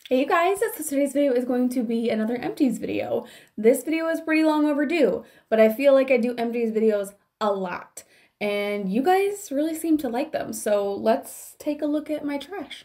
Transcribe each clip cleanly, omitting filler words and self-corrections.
Hey you guys, so today's video is going to be another empties video. This video is pretty long overdue, but I feel like I do empties videos a lot, and you guys really seem to like them, so let's take a look at my trash.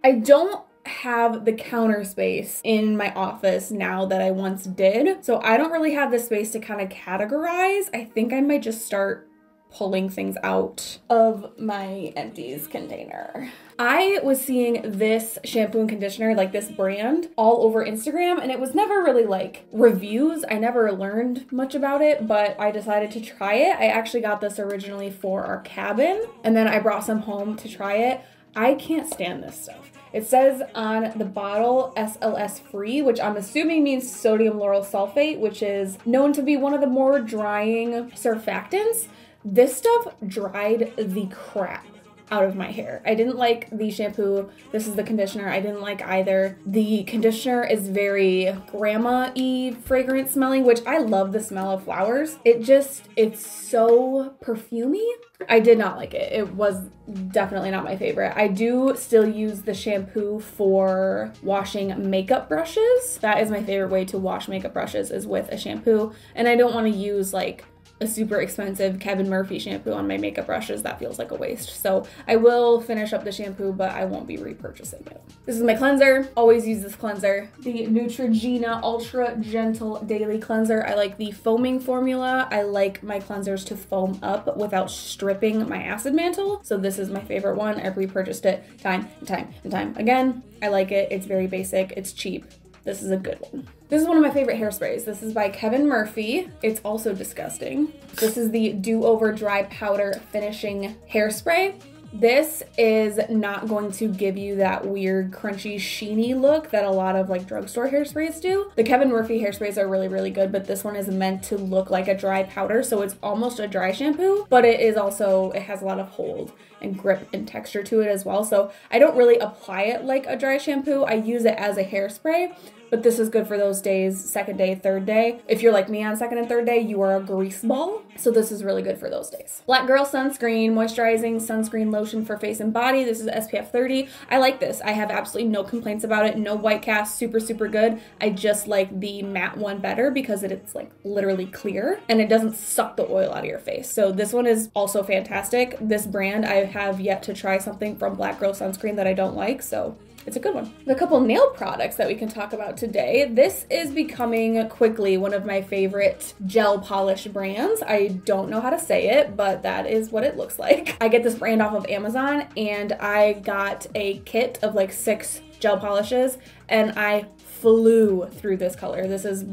I don't have the counter space in my office now that I once did, so I don't really have the space to kind of categorize. I think I might just start pulling things out of my empties container. I was seeing this shampoo and conditioner, like this brand, all over Instagram, and it was never really like reviews. I never learned much about it, but I decided to try it. I actually got this originally for our cabin, and then I brought some home to try it. I can't stand this stuff. It says on the bottle SLS free, which I'm assuming means sodium lauryl sulfate, which is known to be one of the more drying surfactants. This stuff dried the crap out of my hair. I didn't like the shampoo. This is the conditioner. I didn't like either. The conditioner is very grandma-y fragrance smelling, which I love the smell of flowers. It's so perfumey. I did not like it. It was definitely not my favorite. I do still use the shampoo for washing makeup brushes. That is my favorite way to wash makeup brushes, is with a shampoo. And I don't want to use like a super expensive Kevin Murphy shampoo on my makeup brushes. That feels like a waste. So I will finish up the shampoo, but I won't be repurchasing it. This is my cleanser. Always use this cleanser. The Neutrogena Ultra Gentle Daily Cleanser. I like the foaming formula. I like my cleansers to foam up without stripping my acid mantle. So this is my favorite one. I've repurchased it time and time and time again. I like it. It's very basic. It's cheap. This is a good one. This is one of my favorite hairsprays. This is by Kevin Murphy. It's also disgusting. This is the Do Over Dry Powder Finishing Hairspray. This is not going to give you that weird, crunchy, sheeny look that a lot of like drugstore hairsprays do. The Kevin Murphy hairsprays are really, really good, but this one is meant to look like a dry powder, so it's almost a dry shampoo, but it has a lot of hold and grip and texture to it as well. So I don't really apply it like a dry shampoo. I use it as a hairspray, but this is good for those days, second day, third day. If you're like me on second and third day, you are a grease ball. So this is really good for those days. Black Girl Sunscreen, moisturizing sunscreen lotion for face and body. This is SPF 30. I like this. I have absolutely no complaints about it. No white cast, super, super good. I just like the matte one better because it's like literally clear and it doesn't suck the oil out of your face. So this one is also fantastic. This brand, I have yet to try something from Black Girl Sunscreen that I don't like, so it's a good one. A couple nail products that we can talk about today. This is becoming quickly one of my favorite gel polish brands. I don't know how to say it, but that is what it looks like. I get this brand off of Amazon, and I got a kit of like 6 gel polishes, and I flew through this color. This is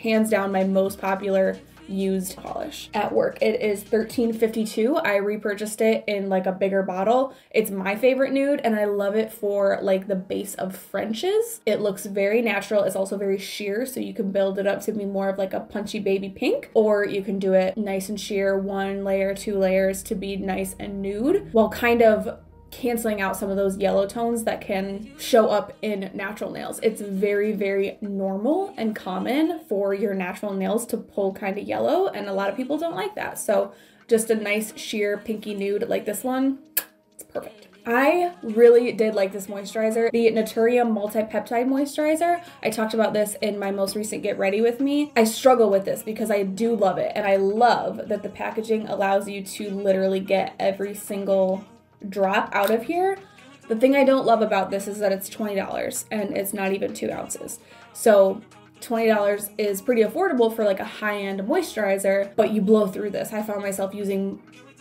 hands down my most popular used polish at work. It is $13.52. I repurchased it in like a bigger bottle. It's my favorite nude, and I love it for like the base of Frenches. It looks very natural. It's also very sheer, so you can build it up to be more of like a punchy baby pink, or you can do it nice and sheer, 1 layer, 2 layers to be nice and nude, while kind of canceling out some of those yellow tones that can show up in natural nails. It's very, very normal and common for your natural nails to pull kind of yellow, and a lot of people don't like that. So just a nice sheer pinky nude like this one, it's perfect. I really did like this moisturizer, the Naturium Multi-Peptide Moisturizer. I talked about this in my most recent Get Ready With Me. I struggle with this because I do love it, and I love that the packaging allows you to literally get every single drop out of here. The thing I don't love about this is that it's $20 and it's not even 2 ounces. So $20 is pretty affordable for like a high-end moisturizer, but you blow through this. I found myself using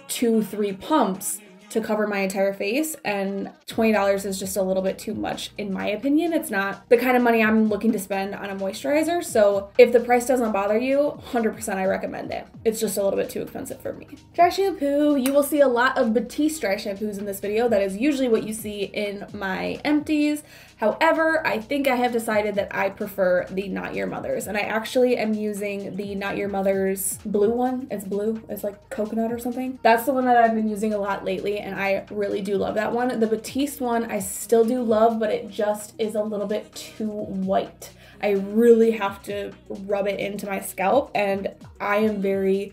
2-3 pumps to cover my entire face, and $20 is just a little bit too much in my opinion. It's not the kind of money I'm looking to spend on a moisturizer, so if the price doesn't bother you, 100% I recommend it. It's just a little bit too expensive for me. Dry shampoo. You will see a lot of Batiste dry shampoos in this video. That is usually what you see in my empties. However, I think I have decided that I prefer the Not Your Mother's, and I actually am using the Not Your Mother's blue one. It's blue. It's like coconut or something. That's the one that I've been using a lot lately, and I really do love that one. The Batiste one I still do love, but it just is a little bit too white. I really have to rub it into my scalp, and I am very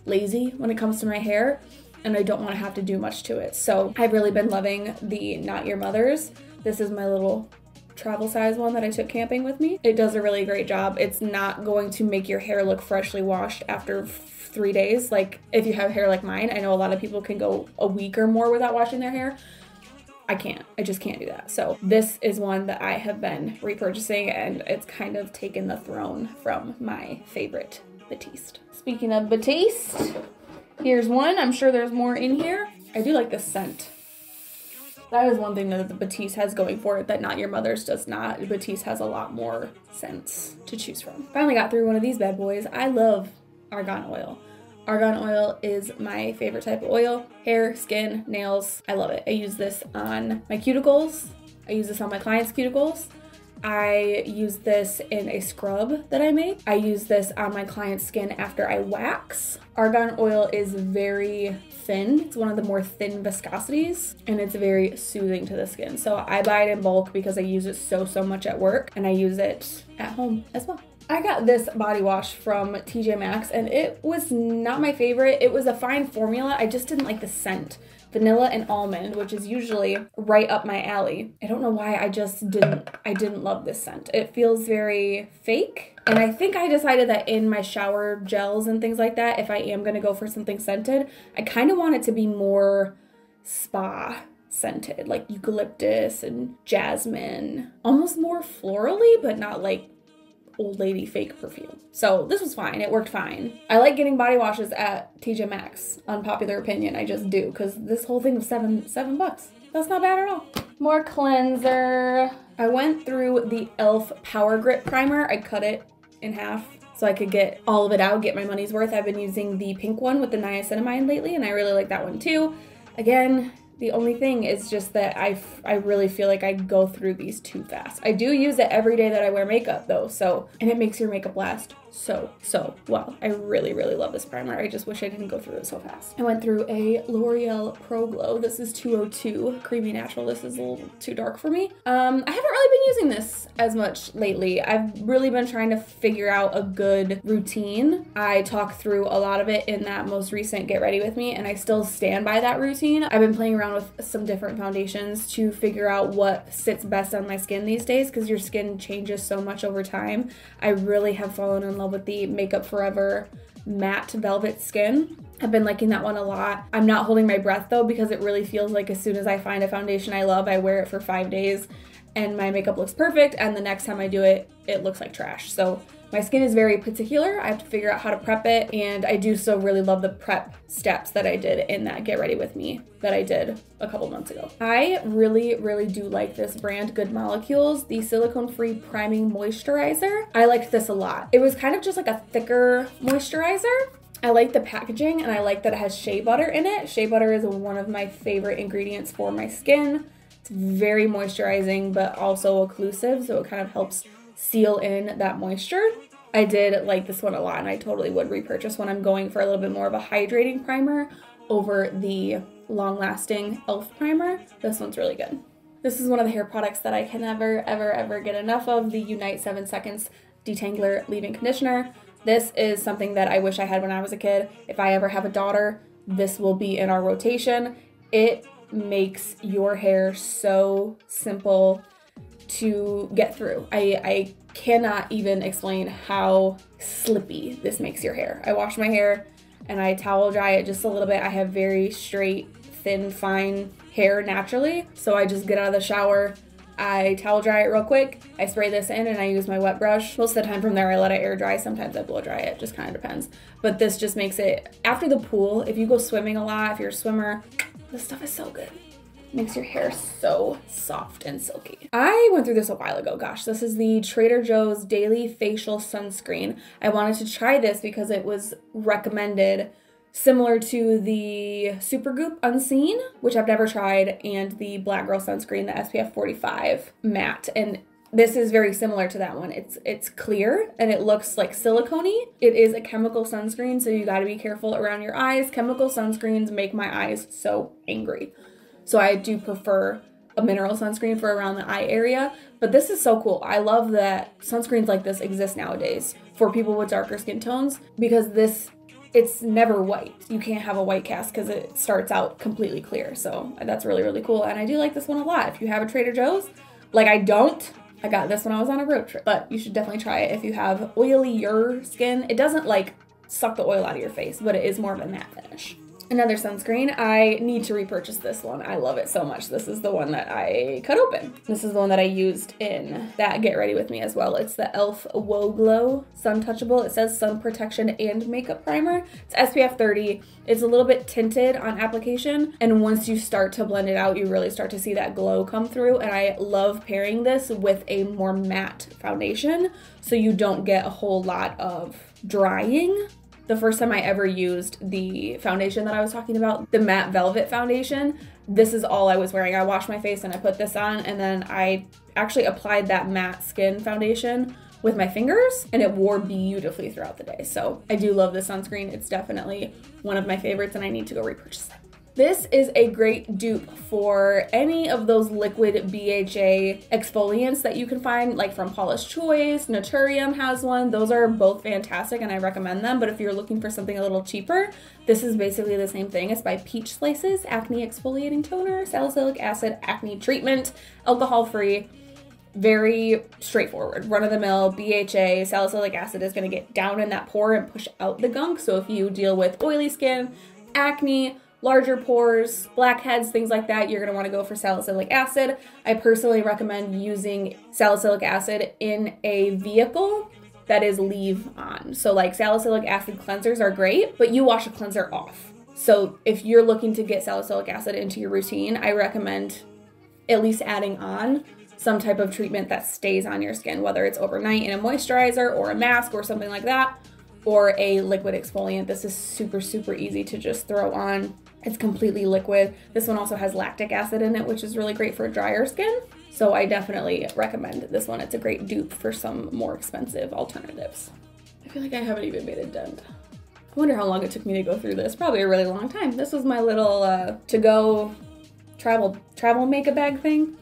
lazy when it comes to my hair. and I don't want to have to do much to it. So I've really been loving the Not Your Mother's. This is my little travel size one that I took camping with me. It does a really great job. It's not going to make your hair look freshly washed after 3 days. Like if you have hair like mine, I know a lot of people can go a week or more without washing their hair. I can't. I just can't do that. So this is one that I have been repurchasing, and it's kind of taken the throne from my favorite Batiste. Speaking of Batiste, here's one. I'm sure there's more in here. I do like the scent. That is one thing that the Batiste has going for it that Not Your Mother's does not. Batiste has a lot more scents to choose from. Finally got through one of these bad boys. I love argan oil. Argan oil is my favorite type of oil. Hair, skin, nails, I love it. I use this on my cuticles. I use this on my clients' cuticles. I use this in a scrub that I make. I use this on my client's skin after I wax. Argan oil is very thin. It's one of the more thin viscosities, and it's very soothing to the skin. So I buy it in bulk because I use it so much at work, and I use it at home as well. I got this body wash from TJ Maxx, and it was not my favorite. It was a fine formula. I just didn't like the scent. Vanilla and almond, which is usually right up my alley. I don't know why, I didn't love this scent. It feels very fake. And I think I decided that in my shower gels and things like that, if I am gonna go for something scented, I kind of want it to be more spa scented, like eucalyptus and jasmine. Almost more florally, but not like old lady fake perfume. So this was fine. It worked fine. I like getting body washes at TJ Maxx. Unpopular opinion, I just do, because this whole thing was seven bucks. That's not bad at all. More cleanser. I went through the e.l.f. Power Grip Primer. I cut it in half so I could get all of it out, get my money's worth. I've been using the pink one with the niacinamide lately, and I really like that one too. Again, the only thing is just that I really feel like I go through these too fast. I do use it every day that I wear makeup though, and it makes your makeup last so well. I really love this primer. I just wish I didn't go through it so fast. I went through a L'Oreal Pro Glow. This is 202 Creamy Natural. This is a little too dark for me. I haven't really been using this as much lately. I've really been trying to figure out a good routine. I talked through a lot of it in that most recent Get Ready With Me, and I still stand by that routine. I've been playing around with some different foundations to figure out what sits best on my skin these days, because your skin changes so much over time. I really have fallen in love with the Makeup Forever Matte Velvet Skin. I've been liking that one a lot. I'm not holding my breath though, because it really feels like as soon as I find a foundation I love, I wear it for 5 days and my makeup looks perfect, and the next time I do it, it looks like trash. So my skin is very particular. I have to figure out how to prep it, and I do so really love the prep steps that I did in that Get Ready With Me that I did a couple months ago. I really do like this brand, Good Molecules, the silicone-free priming moisturizer. I liked this a lot. It was kind of just like a thicker moisturizer. I like the packaging, and I like that it has shea butter in it. Shea butter is one of my favorite ingredients for my skin. It's very moisturizing, but also occlusive, so it kind of helps seal in that moisture. I did like this one a lot, and I totally would repurchase when I'm going for a little bit more of a hydrating primer over the long-lasting e.l.f. primer. This one's really good. This is one of the hair products that I can never ever get enough of, the Unite 7 Seconds Detangler Leave-In Conditioner. This is something that I wish I had when I was a kid. If I ever have a daughter, this will be in our rotation. It makes your hair so simple to get through. I cannot even explain how slippy this makes your hair. I wash my hair and I towel dry it just a little bit. I have very straight, thin, fine hair naturally, so I just get out of the shower, I towel dry it real quick, I spray this in, and I use my wet brush. Most of the time from there I let it air dry. Sometimes I blow dry it, just kind of depends. But this just makes it, after the pool, if you go swimming a lot, if you're a swimmer, this stuff is so good. Makes your hair so soft and silky. I went through this a while ago. Gosh, this is the Trader Joe's Daily Facial Sunscreen. I wanted to try this because it was recommended, similar to the Supergoop Unseen, which I've never tried, and the Black Girl Sunscreen, the SPF 45 matte. And this is very similar to that one. It's clear and it looks like silicone-y. It is a chemical sunscreen, so you gotta be careful around your eyes. Chemical sunscreens make my eyes so angry. So I do prefer a mineral sunscreen for around the eye area, but this is so cool. I love that sunscreens like this exist nowadays for people with darker skin tones, because this it's never white. You can't have a white cast because it starts out completely clear. So that's really, really cool. And I do like this one a lot. If you have a Trader Joe's, like I don't, I got this when I was on a road trip, but you should definitely try it if you have oilier skin. It doesn't like suck the oil out of your face, but it is more of a matte finish. Another sunscreen, I need to repurchase this one. I love it so much. This is the one that I cut open. This is the one that I used in that Get Ready With Me as well. It's the e.l.f. Whoa Glow Sun Touchable. It says sun protection and makeup primer. It's SPF 30. It's a little bit tinted on application, and once you start to blend it out, you really start to see that glow come through, and I love pairing this with a more matte foundation so you don't get a whole lot of drying. The first time I ever used the foundation that I was talking about, the matte velvet foundation, this is all I was wearing. I washed my face and I put this on, and then I actually applied that matte skin foundation with my fingers, and it wore beautifully throughout the day. So I do love this sunscreen. It's definitely one of my favorites, and I need to go repurchase it. This is a great dupe for any of those liquid BHA exfoliants that you can find, like from Paula's Choice, Naturium has one. Those are both fantastic and I recommend them, but if you're looking for something a little cheaper, this is basically the same thing. It's by Peach Slices, Acne Exfoliating Toner, Salicylic Acid Acne Treatment, alcohol-free. Very straightforward, run-of-the-mill BHA. Salicylic acid is going to get down in that pore and push out the gunk. So if you deal with oily skin, acne, larger pores, blackheads, things like that, you're going to want to go for salicylic acid. I personally recommend using salicylic acid in a vehicle that is leave on. So like salicylic acid cleansers are great, but you wash a cleanser off. So if you're looking to get salicylic acid into your routine, I recommend at least adding on some type of treatment that stays on your skin, whether it's overnight in a moisturizer or a mask or something like that, or a liquid exfoliant. This is super, super easy to just throw on. It's completely liquid. This one also has lactic acid in it, which is really great for drier skin. So I definitely recommend this one. It's a great dupe for some more expensive alternatives. I feel like I haven't even made a dent. I wonder how long it took me to go through this. Probably a really long time. This was my little to-go travel makeup bag thing.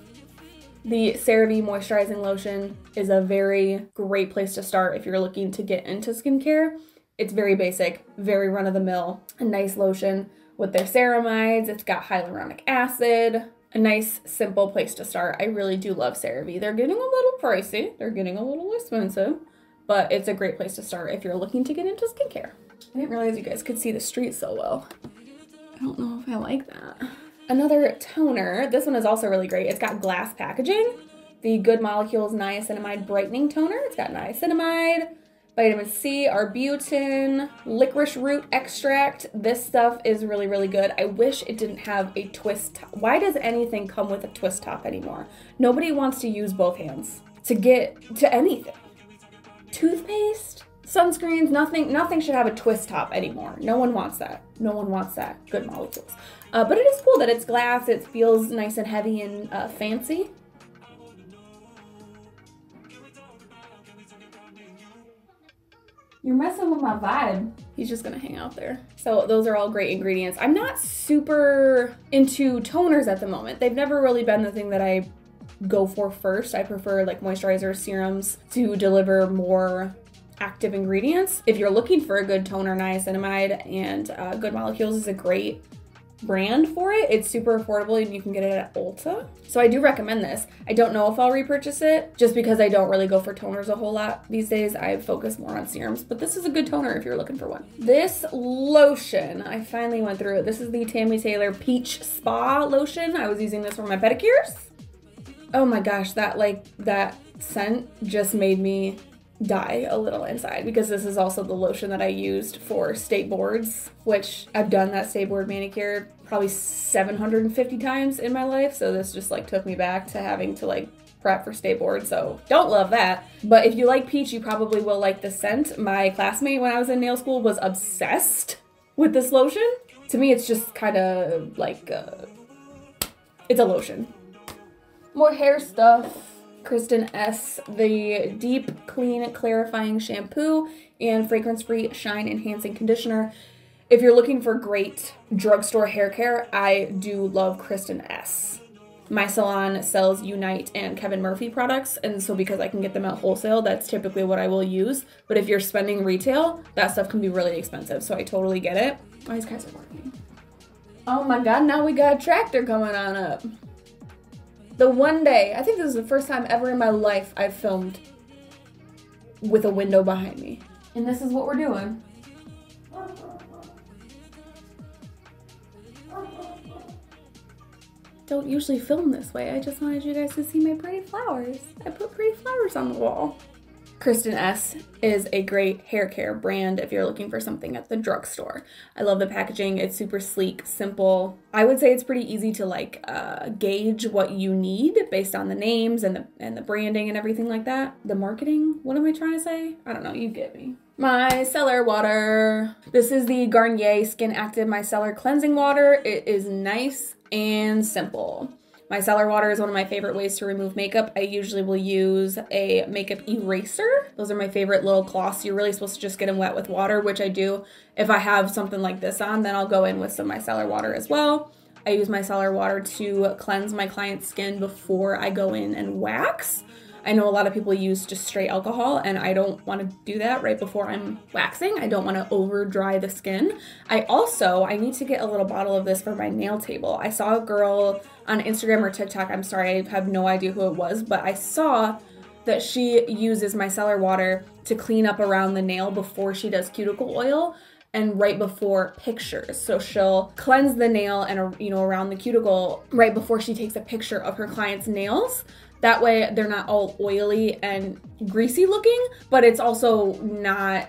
The CeraVe Moisturizing Lotion is a very great place to start if you're looking to get into skincare. It's very basic, very run-of-the-mill, a nice lotion with their ceramides. It's got hyaluronic acid, a nice, simple place to start. I really do love CeraVe. They're getting a little pricey. They're getting a little expensive, but it's a great place to start if you're looking to get into skincare. I didn't realize you guys could see the street so well. I don't know if I like that. Another toner, this one is also really great. It's got glass packaging. The Good Molecules Niacinamide Brightening Toner. It's got niacinamide, vitamin C, arbutin, licorice root extract. This stuff is really, really good. I wish it didn't have a twist top. Why does anything come with a twist top anymore? Nobody wants to use both hands to get to anything. Toothpaste, sunscreens, nothing should have a twist top anymore. No one wants that. No one wants that. Good Molecules. But it is cool that it's glass. It feels nice and heavy and fancy. You're messing with my vibe. He's just gonna hang out there. So those are all great ingredients. I'm not super into toners at the moment. They've never really been the thing that I go for first. I prefer like moisturizers, serums to deliver more active ingredients. If you're looking for a good toner, niacinamide and Good Molecules is a great brand for it. It's super affordable and you can get it at Ulta. So I do recommend this. I don't know if I'll repurchase it just because I don't really go for toners a whole lot these days. I focus more on serums, but this is a good toner if you're looking for one. This lotion, I finally went through it. This is the Tammy Taylor Peach Spa lotion. I was using this for my pedicures. Oh my gosh, that scent just made me die a little inside because this is also the lotion that I used for state boards, which I've done that state board manicure probably 750 times in my life. So this just like took me back to having to like prep for state board. So don't love that. But if you like peach, you probably will like the scent. My classmate when I was in nail school was obsessed with this lotion. To me, it's just kind of like, it's a lotion. More hair stuff. Kristen S, the Deep Clean Clarifying Shampoo and Fragrance-Free Shine Enhancing Conditioner. If you're looking for great drugstore hair care, I do love Kristen S. My salon sells Unite and Kevin Murphy products, and so because I can get them at wholesale, that's typically what I will use. But if you're spending retail, that stuff can be really expensive, so I totally get it. Oh, these guys are working. Oh my god, now we got a tractor coming on up. The one day, I think this is the first time ever in my life I've filmed with a window behind me. And this is what we're doing. Don't usually film this way. I just wanted you guys to see my pretty flowers. I put pretty flowers on the wall. Kristen S is a great hair care brand if you're looking for something at the drugstore. I love the packaging. It's super sleek, simple. I would say it's pretty easy to like gauge what you need based on the names and the branding and everything like that. The marketing, what am I trying to say? I don't know, you get me. My micellar water. This is the Garnier Skin Active Micellar Cleansing Water. It is nice and simple. Micellar water is one of my favorite ways to remove makeup. I usually will use a makeup eraser. Those are my favorite little cloths. You're really supposed to just get them wet with water, which I do. If I have something like this on, then I'll go in with some micellar water as well. I use micellar water to cleanse my client's skin before I go in and wax. I know a lot of people use just straight alcohol, and I don't want to do that right before I'm waxing. I don't want to over dry the skin. I need to get a little bottle of this for my nail table. I saw a girl on Instagram or TikTok, I'm sorry, I have no idea who it was, but I saw that she uses micellar water to clean up around the nail before she does cuticle oil and right before pictures. So she'll cleanse the nail and around the cuticle right before she takes a picture of her client's nails. That way they're not all oily and greasy looking, but it's also not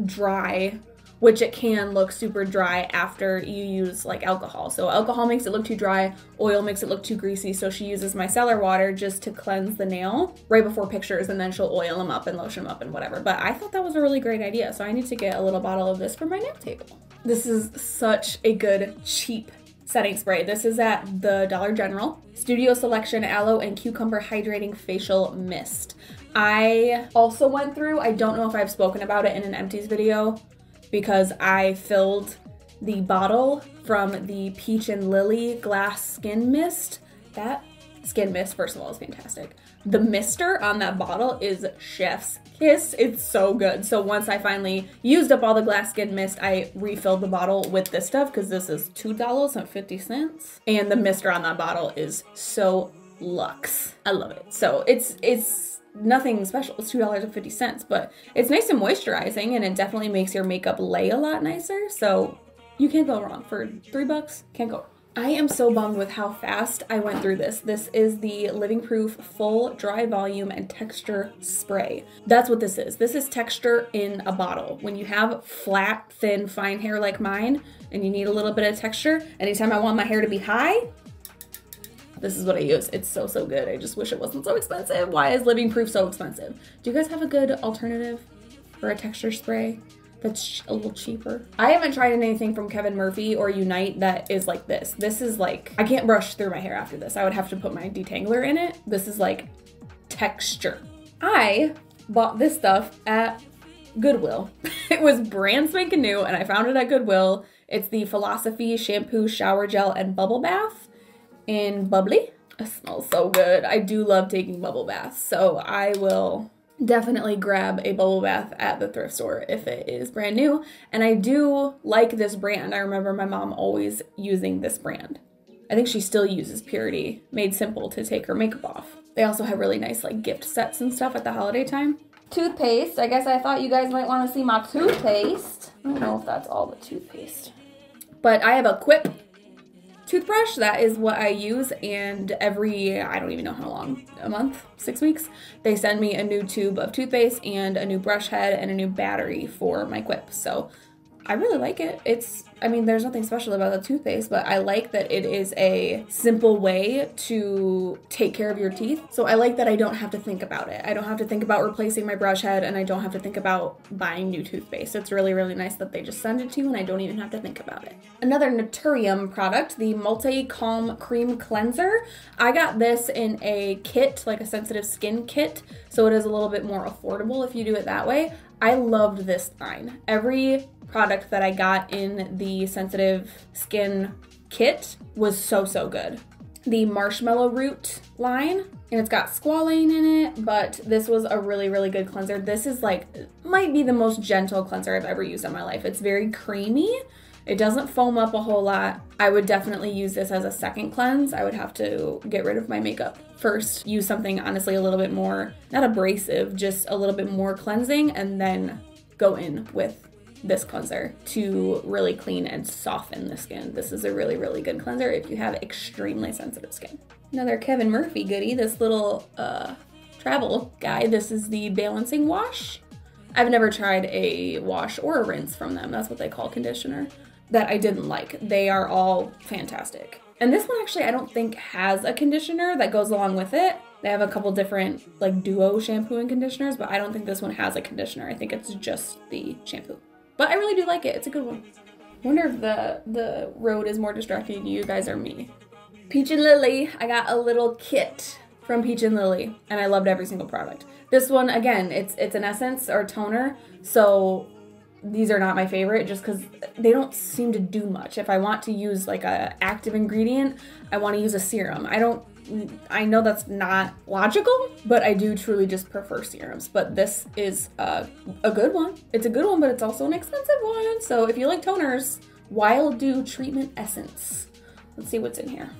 dry, which it can look super dry after you use like alcohol. So alcohol makes it look too dry, oil makes it look too greasy. So she uses micellar water just to cleanse the nail right before pictures, and then she'll oil them up and lotion them up and whatever. But I thought that was a really great idea. So I need to get a little bottle of this for my nail table. This is such a good, cheap setting spray. This is at the Dollar General. Studio Selection Aloe and Cucumber Hydrating Facial Mist. I also went through, I don't know if I've spoken about it in an empties video, because I filled the bottle from the Peach and Lily Glass Skin Mist. That skin mist, first of all, is fantastic. The mister on that bottle is chef's kiss. It's so good. So once I finally used up all the glass skin mist, I refilled the bottle with this stuff because this is $2.50. And the mister on that bottle is so luxe. I love it. So it's nothing special. It's $2.50, but it's nice and moisturizing, and it definitely makes your makeup lay a lot nicer. So you can't go wrong. For $3, can't go wrong. I am so bummed with how fast I went through this. This is the Living Proof Full Dry Volume and Texture Spray. That's what this is. This is texture in a bottle. When you have flat, thin, fine hair like mine, and you need a little bit of texture, anytime I want my hair to be high, this is what I use. It's so, so good. I just wish it wasn't so expensive. Why is Living Proof so expensive? Do you guys have a good alternative for a texture spray that's a little cheaper? I haven't tried anything from Kevin Murphy or Unite that is like this. This is like, I can't brush through my hair after this. I would have to put my detangler in it. This is like texture. I bought this stuff at Goodwill. It was brand spanking new, and I found it at Goodwill. It's the Philosophy Shampoo Shower Gel and Bubble Bath in Bubbly. It smells so good. I do love taking bubble baths, so I will definitely grab a bubble bath at the thrift store if it is brand new. And I do like this brand. I remember my mom always using this brand. I think she still uses Purity Made Simple to take her makeup off. They also have really nice like gift sets and stuff at the holiday time. Toothpaste. I guess I thought you guys might want to see my toothpaste. I don't know if that's all the toothpaste, but I have a Quip toothbrush. That is what I use, and every, I don't even know how long, a month, 6 weeks, they send me a new tube of toothpaste and a new brush head and a new battery for my Quip. So I really like it. I mean, there's nothing special about the toothpaste, but I like that it is a simple way to take care of your teeth. So I like that I don't have to think about it. I don't have to think about replacing my brush head, and I don't have to think about buying new toothpaste. It's really, really nice that they just send it to you and I don't even have to think about it. Another Naturium product, the Multi-Calm Cream Cleanser. I got this in a kit, like a sensitive skin kit, so it is a little bit more affordable if you do it that way. I loved this line. Every product that I got in the sensitive skin kit was so, so good. the marshmallow root line, and it's got squalane in it, but this was a really, really good cleanser. This is like, might be the most gentle cleanser I've ever used in my life. It's very creamy. It doesn't foam up a whole lot. I would definitely use this as a second cleanse. I would have to get rid of my makeup first, use something honestly a little bit more, not abrasive, just a little bit more cleansing, and then go in with this cleanser to really clean and soften the skin. This is a really, really good cleanser if you have extremely sensitive skin. Another Kevin Murphy goodie, this little travel guy. This is the balancing wash. I've never tried a wash or a rinse from them. That's what they call conditioner. That I didn't like. They are all fantastic. And this one actually I don't think has a conditioner that goes along with it. They have a couple different like duo shampoo and conditioners, but I don't think this one has a conditioner. I think it's just the shampoo. But I really do like it. It's a good one. Wonder if the road is more distracting to you guys or me. Peach and Lily. I got a little kit from Peach and Lily, and I loved every single product. This one, again, it's an essence or toner, so these are not my favorite just because they don't seem to do much. If I want to use like a active ingredient, I want to use a serum. I know that's not logical, but I do truly just prefer serums. But this is a good one. It's a good one, but it's also an expensive one. So if you like toners, Wild Dew Treatment Essence. Let's see what's in here.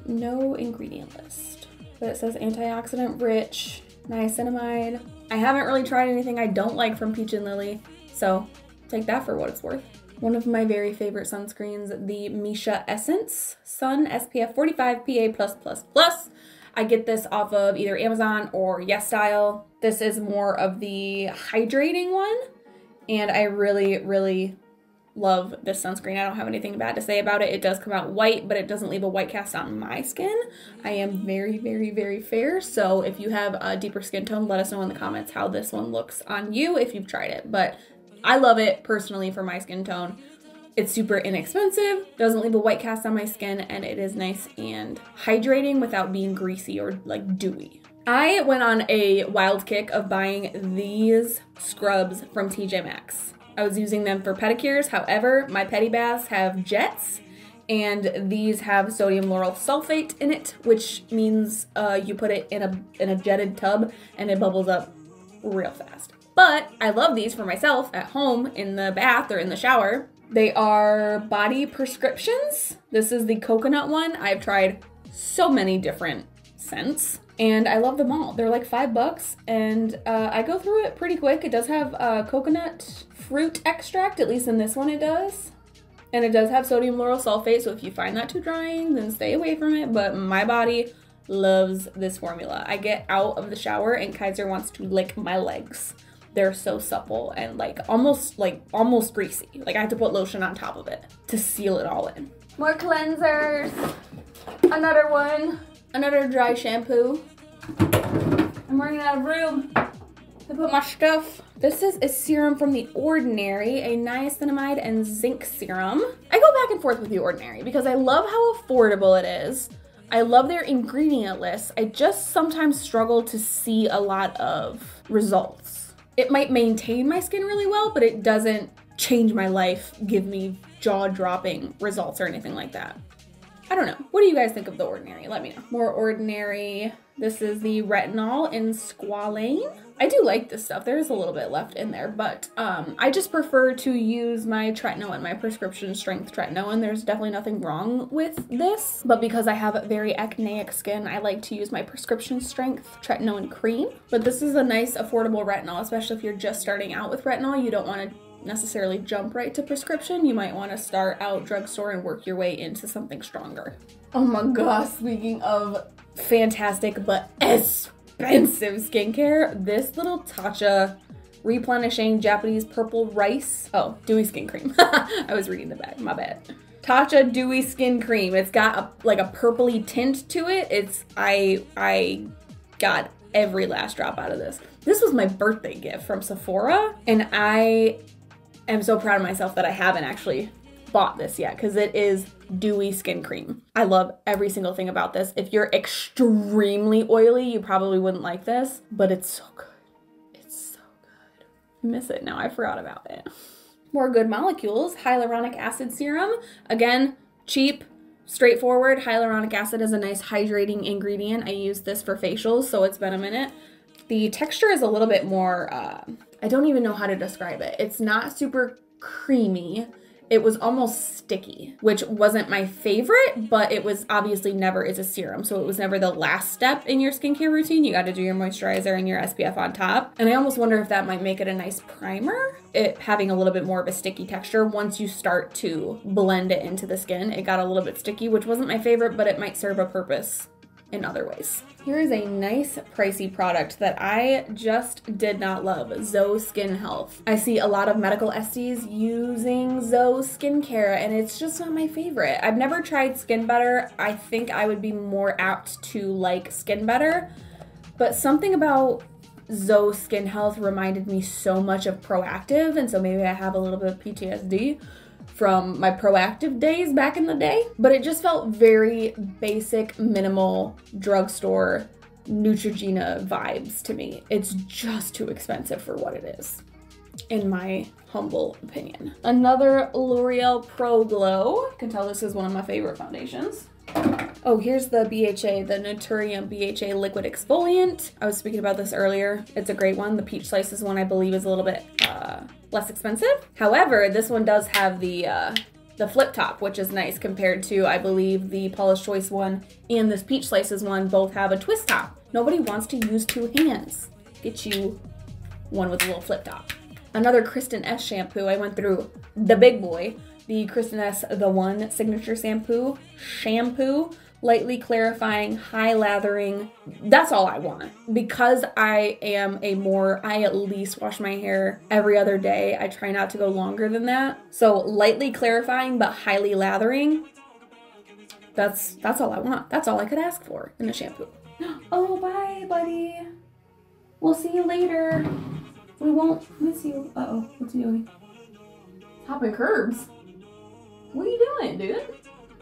No ingredient list, but it says antioxidant rich, niacinamide. I haven't really tried anything I don't like from Peach and Lily, so take that for what it's worth. One of my very favorite sunscreens, the Misha Essence Sun SPF 45 PA+++. I get this off of either Amazon or YesStyle. This is more of the hydrating one, and I really, really love this sunscreen. I don't have anything bad to say about it. It does come out white, but it doesn't leave a white cast on my skin. I am very, very, very fair, so if you have a deeper skin tone, let us know in the comments how this one looks on you if you've tried it. But I love it personally for my skin tone. It's super inexpensive, doesn't leave a white cast on my skin, and it is nice and hydrating without being greasy or like dewy. I went on a wild kick of buying these scrubs from TJ Maxx. I was using them for pedicures. However, my pedi baths have jets, and these have sodium lauryl sulfate in it, which means you put it in a jetted tub and it bubbles up real fast. But I love these for myself at home in the bath or in the shower. They are body prescriptions. This is the coconut one. I've tried so many different scents, and I love them all. They're like $5, and I go through it pretty quick. It does have coconut fruit extract, at least in this one it does. And it does have sodium lauryl sulfate, so if you find that too drying, then stay away from it. But my body loves this formula. I get out of the shower and Kaiser wants to lick my legs. They're so supple and almost greasy. Like I have to put lotion on top of it to seal it all in. More cleansers. Another one. Another dry shampoo. I'm running out of room to put my stuff. This is a serum from The Ordinary, a niacinamide and zinc serum. I go back and forth with The Ordinary because I love how affordable it is. I love their ingredient list. I just sometimes struggle to see a lot of results. It might maintain my skin really well, but it doesn't change my life, give me jaw-dropping results or anything like that. I don't know. What do you guys think of The Ordinary? Let me know. More Ordinary. This is the Retinol in Squalane. I do like this stuff. There is a little bit left in there, but I just prefer to use my tretinoin, my prescription strength tretinoin. There's definitely nothing wrong with this, but because I have very acneic skin, I like to use my prescription strength tretinoin cream. But this is a nice affordable retinol, especially if you're just starting out with retinol. You don't want to necessarily jump right to prescription. You might want to start out drugstore and work your way into something stronger. Oh my gosh, speaking of fantastic but expensive skincare, this little Tatcha replenishing Japanese purple rice, dewy skin cream. I was reading the bag, my bad. Tatcha dewy skin cream. It's got a purpley tint to it. I got every last drop out of this. This was my birthday gift from Sephora, and I am so proud of myself that I haven't actually bought this yet because it is dewy skin cream. I love every single thing about this. If you're extremely oily, you probably wouldn't like this, but it's so good. It's so good. I miss it now. I forgot about it. More Good Molecules hyaluronic acid serum. Again, cheap, straightforward. Hyaluronic acid is a nice hydrating ingredient. I use this for facials, so it's been a minute. The texture is a little bit more, I don't even know how to describe it. It's not super creamy. It was almost sticky, which wasn't my favorite, but it was obviously never is a serum. So it was never the last step in your skincare routine. You got to do your moisturizer and your SPF on top. And I almost wonder if that might make it a nice primer, it having a little bit more of a sticky texture. Once you start to blend it into the skin, it got a little bit sticky, which wasn't my favorite, but it might serve a purpose in other ways. Here is a nice pricey product that I just did not love, Zoe Skin Health. I see a lot of medical esties using Zoe skincare and it's just not my favorite. I've never tried Skin Better. I think I would be more apt to like Skin Better, but something about Zoe Skin Health reminded me so much of Proactive, and so maybe I have a little bit of PTSD from my Proactive days back in the day, but it just felt very basic, minimal, drugstore, Neutrogena vibes to me. It's just too expensive for what it is, in my humble opinion. Another L'Oreal Pro Glow. You can tell this is one of my favorite foundations. Oh, here's the BHA, the Naturium BHA Liquid Exfoliant. I was speaking about this earlier. It's a great one. The Peach Slices one, I believe, is a little bit less expensive. However, this one does have the flip top, which is nice compared to, I believe, the Paula's Choice one and this Peach Slices one both have a twist top. Nobody wants to use two hands. Get you one with a little flip top. Another Kristen S shampoo. I went through the big boy, the Kristen S The One Signature Shampoo. Lightly clarifying, high lathering. That's all I want. Because I am I at least wash my hair every other day. I try not to go longer than that. So lightly clarifying, but highly lathering. That's all I want. That's all I could ask for in a shampoo. Oh, bye, buddy. We'll see you later. We won't miss you. Uh-oh, what's he doing? Hopping curbs. What are you doing, dude?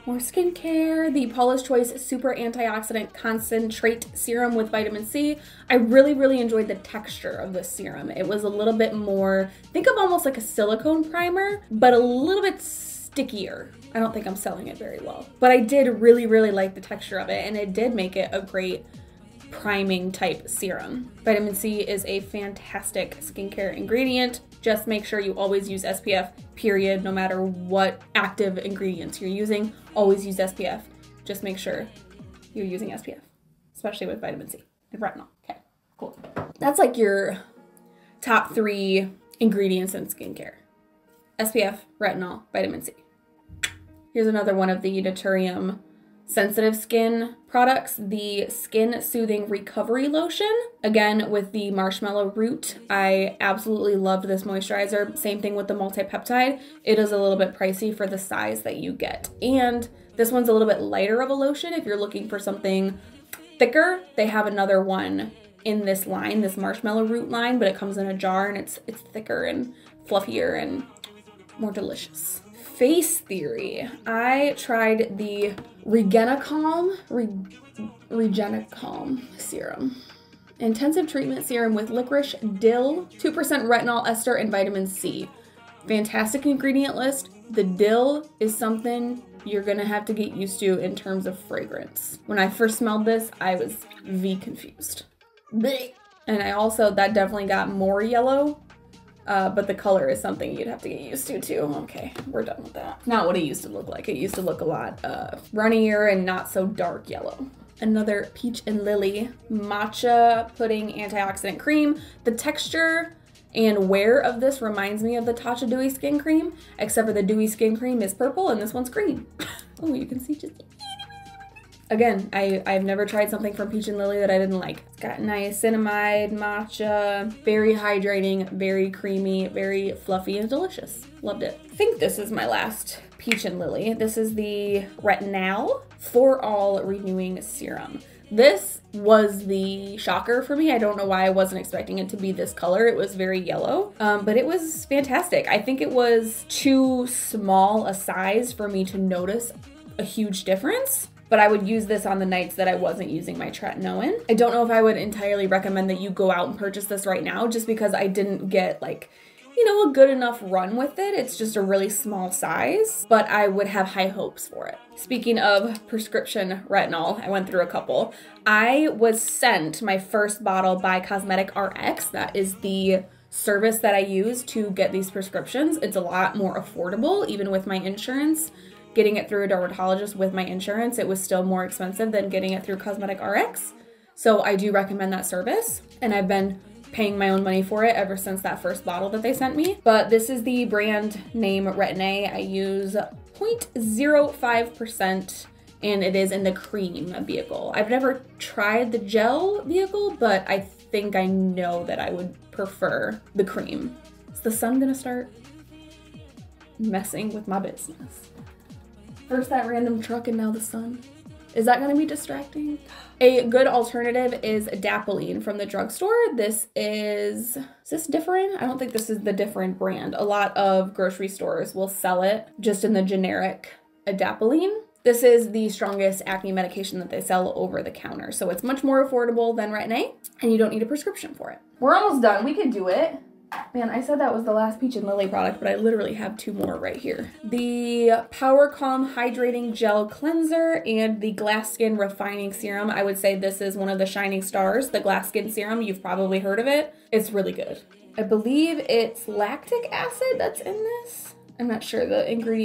More skincare, the Paula's Choice Super Antioxidant Concentrate Serum with vitamin C. I really, really enjoyed the texture of this serum. It was a little bit more, think of almost like a silicone primer, but a little bit stickier. I don't think I'm selling it very well, but I did really, really like the texture of it, and it did make it a great priming type serum. Vitamin C is a fantastic skincare ingredient. Just make sure you always use SPF, period, no matter what active ingredients you're using. Always use SPF. Just make sure you're using SPF, especially with vitamin C and retinol. Okay, cool. That's like your top 3 ingredients in skincare. SPF, retinol, vitamin C. Here's another one of the Naturium sensitive skin products, the Skin Soothing Recovery Lotion. Again, with the marshmallow root. I absolutely loved this moisturizer. Same thing with the multi-peptide. It is a little bit pricey for the size that you get. And this one's a little bit lighter of a lotion. If you're looking for something thicker, they have another one in this line, this marshmallow root line, but it comes in a jar and it's thicker and fluffier and more delicious. Face Theory. I tried the Regenicalm serum. Intensive treatment serum with licorice, dill, 2% retinol ester, and vitamin C. Fantastic ingredient list. The dill is something you're gonna have to get used to in terms of fragrance. When I first smelled this, I was confused. Blech. And that definitely got more yellow. But the color is something you'd have to get used to too. Okay, we're done with that. Not what it used to look like. It used to look a lot runnier and not so dark yellow. Another Peach and Lily Matcha Pudding Antioxidant Cream. The texture and wear of this reminds me of the Tatcha Dewy Skin Cream, except for the Dewy Skin Cream is purple and this one's green. Oh, you can see just... Again, I've never tried something from Peach and Lily that I didn't like. It's got niacinamide, matcha, very hydrating, very creamy, very fluffy and delicious. Loved it. I think this is my last Peach and Lily. This is the Retinol For All Renewing Serum. This was the shocker for me. I don't know why I wasn't expecting it to be this color. It was very yellow, but it was fantastic. I think it was too small a size for me to notice a huge difference. But I would use this on the nights that I wasn't using my tretinoin. I don't know if I would entirely recommend that you go out and purchase this right now, just because I didn't get like you know, a good enough run with it. It's just a really small size, but I would have high hopes for it. Speaking of prescription retinol, I went through a couple. I was sent my first bottle by Cosmetic RX. That is the service that I use to get these prescriptions. It's a lot more affordable, even with my insurance. Getting it through a dermatologist with my insurance, it was still more expensive than getting it through Cosmetic RX. So I do recommend that service, and I've been paying my own money for it ever since that first bottle that they sent me. But this is the brand name Retinol. I use 0.05%, and it is in the cream vehicle. I've never tried the gel vehicle, but I think I know that I would prefer the cream. Is the sun gonna start messing with my business? First that random truck and now the sun. Is that gonna be distracting? A good alternative is Adapalene from the drugstore. Is this different? I don't think this is the different brand. A lot of grocery stores will sell it just in the generic Adapalene. This is the strongest acne medication that they sell over the counter. So it's much more affordable than Retin-A, and you don't need a prescription for it. We're almost done. We could do it. Man, I said that was the last Peach and Lily product, but I literally have 2 more right here. The Power Calm Hydrating Gel Cleanser and the Glass Skin Refining Serum. I would say this is one of the shining stars. The Glass Skin Serum, you've probably heard of it. It's really good. I believe it's lactic acid that's in this. I'm not sure the ingredient.